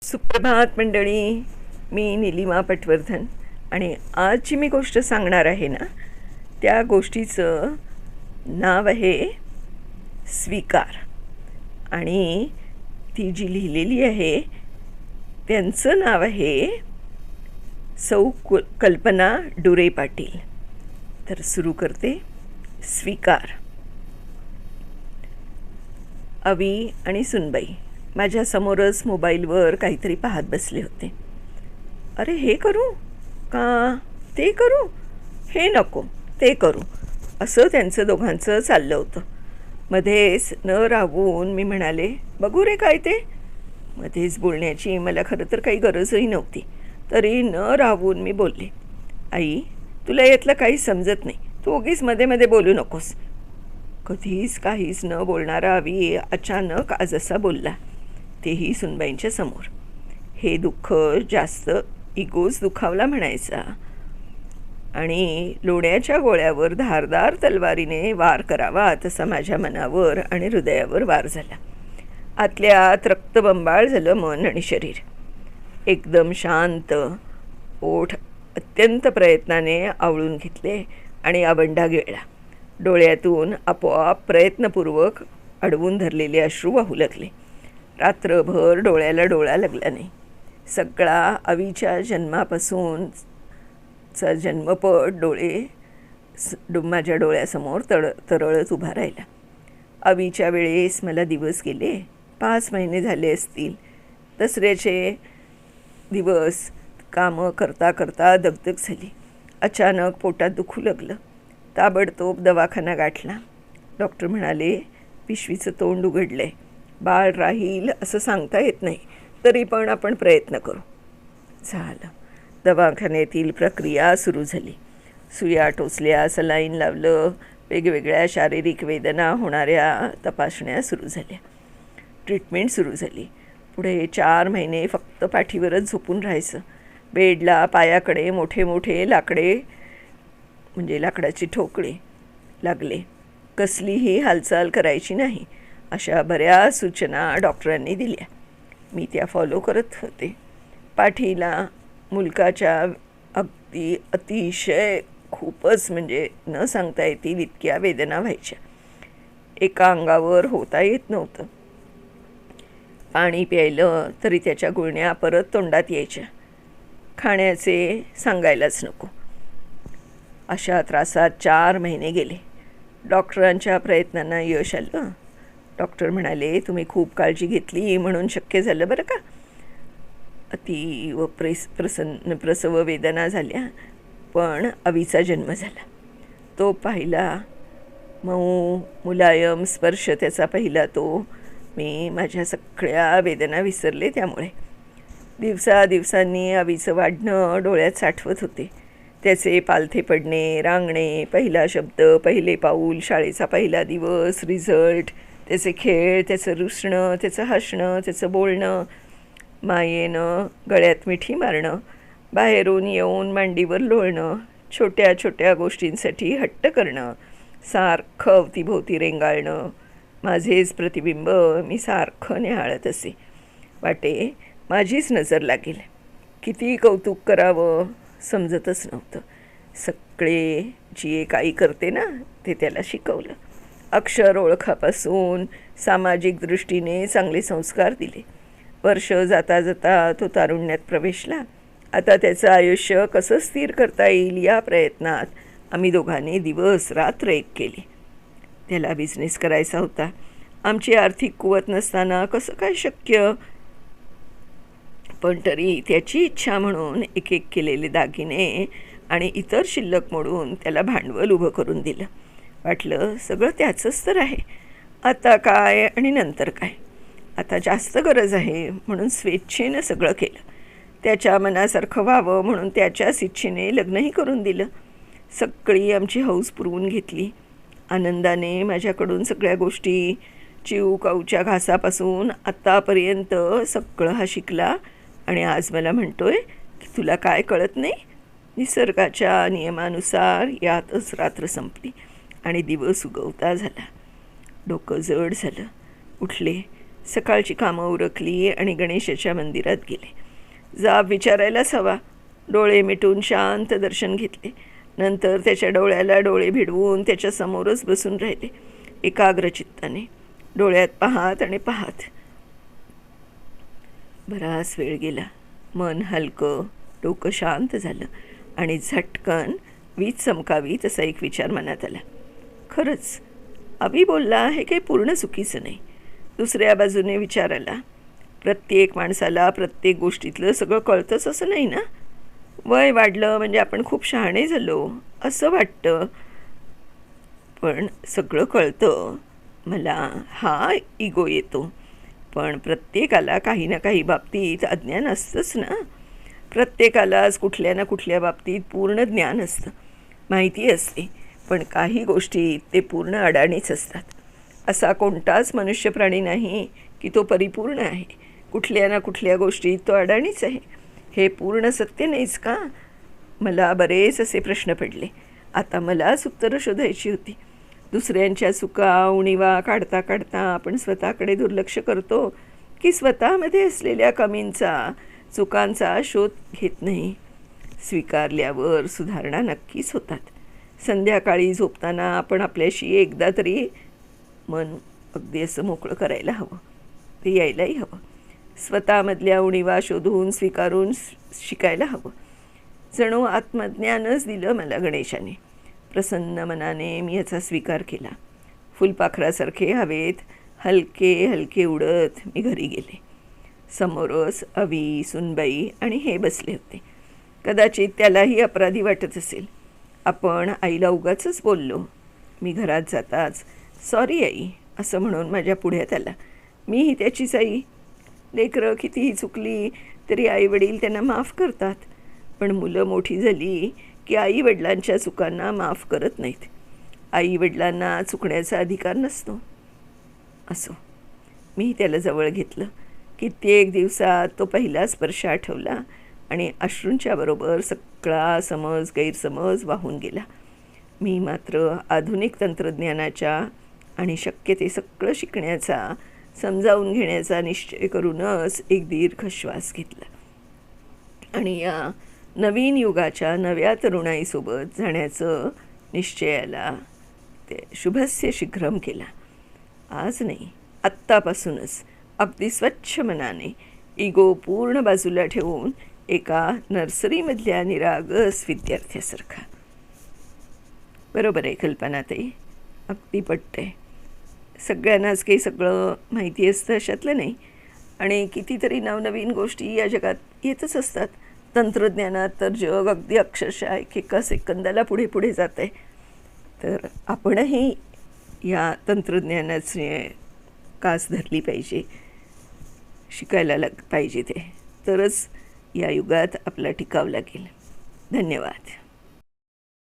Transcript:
सुप्रभात मंडळी. मी निलिमा पटवर्धन आणि आज जी मी गोष्ट सांगणार आहे ना, त्या गोष्टीचं नाव आहे स्वीकार. आणि ती जी लिहिलेली आहे त्यांचं नाव आहे सौ कल्पना डुरे पाटील. तर सुरू करते. स्वीकार. अवी आणि सुनबाई माझ्यासमोरच मोबाईलवर काहीतरी पाहत बसले होते. अरे हे करू का ते करू, हे नको ते करू, असं त्यांचं दोघांचं चाललं होतं. मध्येच न राहून मी म्हणाले, बघू रे काय ते. मध्येच बोलण्याची मला खरं तर काही गरजही नव्हती, तरी न राहून मी बोलले, आई तुला यातलं काही समजत नाही, तू उगीच मध्ये मध्ये बोलू नकोस. कधीच काहीच न बोलणारा अवी अचानक आज असा बोलला, तेही सुनबाईंच्या समोर. हे दुःख जास्त इगोच दुखावला म्हणायचा. आणि लोण्याच्या गोळ्यावर धारदार तलवारीने वार करावा तसा माझ्या मनावर आणि हृदयावर वार झाला. आतल्या आत रक्तबंबाळ झालं मन आणि शरीर. एकदम शांत. ओठ अत्यंत प्रयत्नाने आवळून घेतले आणि आवंडा गिळला. डोळ्यातून आपोआप प्रयत्नपूर्वक अडवून धरलेले अश्रू वाहू लागले. रात्रभर डोळ्याला डोळा लागला नाही. सगळा अवीच्या जन्मापासूनचा जन्मपट माझ्या डोळ्यासमोर तरळत उभा राहिला. अवीच्या वेळेस मला दिवस गेले 5 महिने झाले असतील. दसऱ्याचे दिवस कामं करता करता दगदग झाली. अचानक पोटात दुखू लागलं. ताबडतोब दवाखाना गाठला. डॉक्टर म्हणाले, पिशवीचं तोंड उघडलंय, बाळ राहील असं सांगता येत नाही, तरी पण आपण प्रयत्न करू. झालं. दवाखान्यातील प्रक्रिया सुरू झाली. सुया टोचल्या, सलाईन लावलं, वेगवेगळ्या शारीरिक वेदना होणाऱ्या तपासण्या सुरू झाल्या. ट्रीटमेंट सुरू झाली. पुढे 4 महिने फक्त पाठीवरच झोपून राहायचं. बेडला पायाकडे मोठे मोठे लाकडाचे ठोकळे लागले. कसलीही हालचाल करायची नाही, अशा बऱ्याच सूचना डॉक्टरांनी दिल्या. मी त्या फॉलो करत होते. पाठीला मुलकाच्या अगदी अतिशय खूपच न सांगता येतील इतक्या वेदना व्हायच्या. एका अंगावर होता येत नव्हतं. पाणी प्यायलं तरी त्याच्या गुळण्या परत तोंडात यायच्या. खाण्याचे सांगायलाच नको. अशा त्रासात 4 महिने गेले. डॉक्टरांच्या प्रयत्नांना यश आलं. डॉक्टर म्हणाले, तुम्ही खूप काळजी घेतली म्हणून शक्य झालं बरं का. अतीव प्रसव वेदना झाल्या, पण अवीचा जन्म झाला. तो पाहिला. मऊ मुलायम स्पर्श त्याचा पहिला तो. मी माझ्या सगळ्या वेदना विसरले. त्यामुळे दिवसांनी अवीचं वाढणं डोळ्यात साठवत होते. त्याचे पालथे पडणे, रांगणे, पहिला शब्द, पहिले पाऊल, शाळेचा पहिला दिवस, रिझल्ट, त्याचे खेळ, त्याचं रुसणं, त्याचं हसणं, त्याचं बोलणं, मायेनं गळ्यात मिठी मारणं, बाहेरून येऊन मांडीवर लोळणं, छोट्या छोट्या गोष्टींसाठी हट्ट करणं, सारखं अवतीभोवती रेंगाळणं. माझेच प्रतिबिंब मी सारखं निहाळत असे. वाटे माझीच नजर लागेल. किती कौतुक करावं समजतच नव्हतं. सगळे जी काही करते ना ते त्याला शिकवलं. अक्षर ओळखापासून सामाजिक दृष्टीने चांगले संस्कार दिले. वर्ष जाता जाता तो तारुण्यात प्रवेशला. आता त्याचं आयुष्य कसं स्थिर करता येईल या प्रयत्नात आम्ही दोघांनी दिवस रात्र एक केली. त्याला बिझनेस करायचा होता. आमची आर्थिक कुवत नसताना कसं काय शक्य. पण तरी त्याची इच्छा म्हणून एक केलेले दागिने आणि इतर शिल्लक मोडून त्याला भांडवल उभं करून दिलं. वाटलं सगळं त्याचंच तर आहे, आता काय आणि नंतर काय. आता जास्त गरज आहे म्हणून स्वेच्छेनं सगळं केलं. त्याच्या मनासारखं व्हावं म्हणून त्याच्याच इच्छेने लग्नही करून दिलं. सगळी आमची हौस पुरवून घेतली. आनंदाने माझ्याकडून सगळ्या गोष्टी, चिवकाऊच्या घासापासून आत्तापर्यंत सगळं हा शिकला. आणि आज मला म्हणतोय की तुला काय कळत नाही. निसर्गाच्या नियमानुसार यातच रात्र संपली आणि दिवस उगवता झाला. डोकं जड झालं. उठले. सकाळची कामं उरकली आणि गणेशाच्या मंदिरात गेले. जाब विचारायलाच हवा. डोळे मिटून शांत दर्शन घेतले. नंतर त्याच्या डोळ्याला डोळे भिडवून त्याच्यासमोरच बसून राहिले एकाग्र चित्ताने, डोळ्यात पाहत आणि पाहत. बराच वेळ गेला. मन हलकं, डोकं शांत झालं आणि झटकन वीज चमकावी तसा एक विचार मनात आला. खरंच अभि बोलला हे काही पूर्ण चुकीचं नाही. दुसऱ्या बाजूने विचार आला, प्रत्येक माणसाला प्रत्येक गोष्टीतलं सगळं कळतंच असं नाही ना. वय वाढलं म्हणजे आपण खूप शहाणे झालो असं वाटतं. पण सगळं कळतं मला हा इगो येतो. पण प्रत्येकाला काही ना काही बाबतीत अज्ञान असतंच ना. प्रत्येकालाच कुठल्या ना कुठल्या बाबतीत पूर्ण ज्ञान असतं, माहिती असते. पण काही गोष्टीत ते पूर्ण अडाणीच असतात. असा कोणताच मनुष्य प्राणी नाही की तो परिपूर्ण आहे. कुठल्या ना कुठल्या गोष्टीत तो अडाणीच आहे. हे पूर्ण सत्य नाहीच का? मला बरेच असे प्रश्न पडले. आता मलाच उत्तरं शोधायची होती. दुसऱ्यांच्या चुका उणीवा काढता काढता आपण स्वतःकडे दुर्लक्ष करतो की स्वतःमध्ये असलेल्या कमींचा, चुकांचा शोध घेत नाही. स्वीकारल्यावर सुधारणा नक्कीच होतात. संध्याकाळी झोपताना आपण आपल्याशी एकदा तरी मन अगदी असं मोकळं करायला हवं. ते यायलाही हवं. स्वतःमधल्या उणीवा शोधून स्वीकारून शिकायला हवं. जणू आत्मज्ञानच दिलं मला गणेशाने. प्रसन्न मनाने मी याचा स्वीकार केला. फुलपाखरासारखे हवेत हलके हलके उडत मी घरी गेले. समोरच अवी, सुनबाई आणि हे बसले होते. कदाचित त्यालाही अपराधी वाटत असेल. आपण आईला उगाचच बोललो. मी घरात जाताच सॉरी आई असं म्हणून माझ्या पुढ्यात आला. मीही त्याचीच आई. लेकरं कितीही चुकली तरी आईवडील त्यांना माफ करतात. पण मुलं मोठी झाली की आईवडिलांच्या चुकांना माफ करत नाहीत. आईवडिलांना चुकण्याचा अधिकार नसतो. असो, मी त्याला जवळ घेतलं. कित्येक दिवसात तो पहिला स्पर्श आठवला आणि अश्रूंच्या बरोबर सगळा गैरसमज वाहून गेला. मी मात्र आधुनिक तंत्रज्ञानाच्या आणि शक्य ते सगळं शिकण्याचा, समजावून घेण्याचा निश्चय करूनच एक दीर्घ श्वास घेतला आणि या नवीन युगाच्या नव्या तरुणाईसोबत जाण्याचं निश्चयाला ते शुभस्य शीघ्रम केला. आज नाही, आत्तापासूनच अगदी स्वच्छ मनाने इगो पूर्ण बाजूला ठेवून एका नर्सरीमधल्या निरागस विद्यार्थ्यासारखा. बरोबर आहे कल्पनाताई, अगदी पटतंय. सगळ्यांनाच काही सगळं माहिती असतं अशातलं नाही. आणि कितीतरी नवनवीन गोष्टी या जगात येतच असतात. तंत्रज्ञानात तर जग अगदी अक्षरशः एका सेकंदाला पुढे पुढे जात आहे. तर आपणही या तंत्रज्ञानाचे कास धरली पाहिजे, शिकायला पाहिजे. ते तरच या युगात आपला टिकाव लागेल. धन्यवाद.